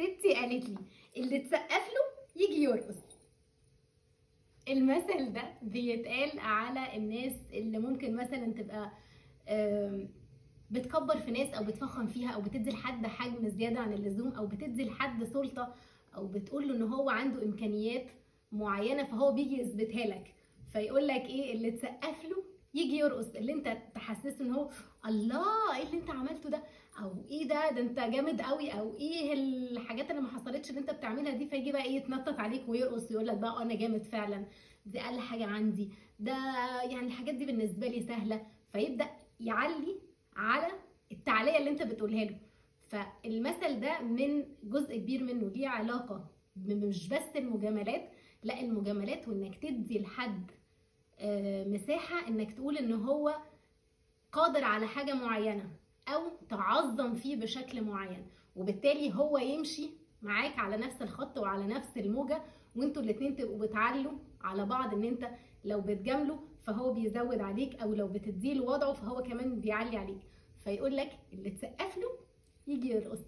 ستي قالت لي اللي تسقف له يجي يرقص. المثل ده بيتقال على الناس اللي ممكن مثلا تبقى بتكبر في ناس او بتفخم فيها او بتدي لحد حجم زياده عن اللزوم او بتدي لحد سلطه او بتقول له ان هو عنده امكانيات معينه فهو بيجي يثبتها لك، فيقول لك ايه اللي تسقف له يجي يرقص، اللي انت تحسسه ان هو الله ايه اللي انت عملته ده، او ايه ده انت جامد قوي، او ايه الحاجات اللي ما حصلتش اللي انت بتعملها دي، فيجي بقى ايه يتنطط عليك ويرقص ويقول لك بقى انا جامد فعلا، دي اقل حاجه عندي، ده يعني الحاجات دي بالنسبه لي سهله، فيبدا يعلي على التعليق اللي انت بتقولها له. فالمثل ده من جزء كبير منه ليه علاقه مش بس المجاملات، لا المجاملات وانك تدي لحد مساحه انك تقول ان هو قادر على حاجه معينه او تعظم فيه بشكل معين، وبالتالي هو يمشي معاك على نفس الخط وعلى نفس الموجه، وانتوا الاتنين تبقوا بتعلوا على بعض، ان انت لو بتجامله فهو بيزود عليك، او لو بتديله وضعه فهو كمان بيعلي عليك، فيقول لك اللي تسقف له يجي يرقص.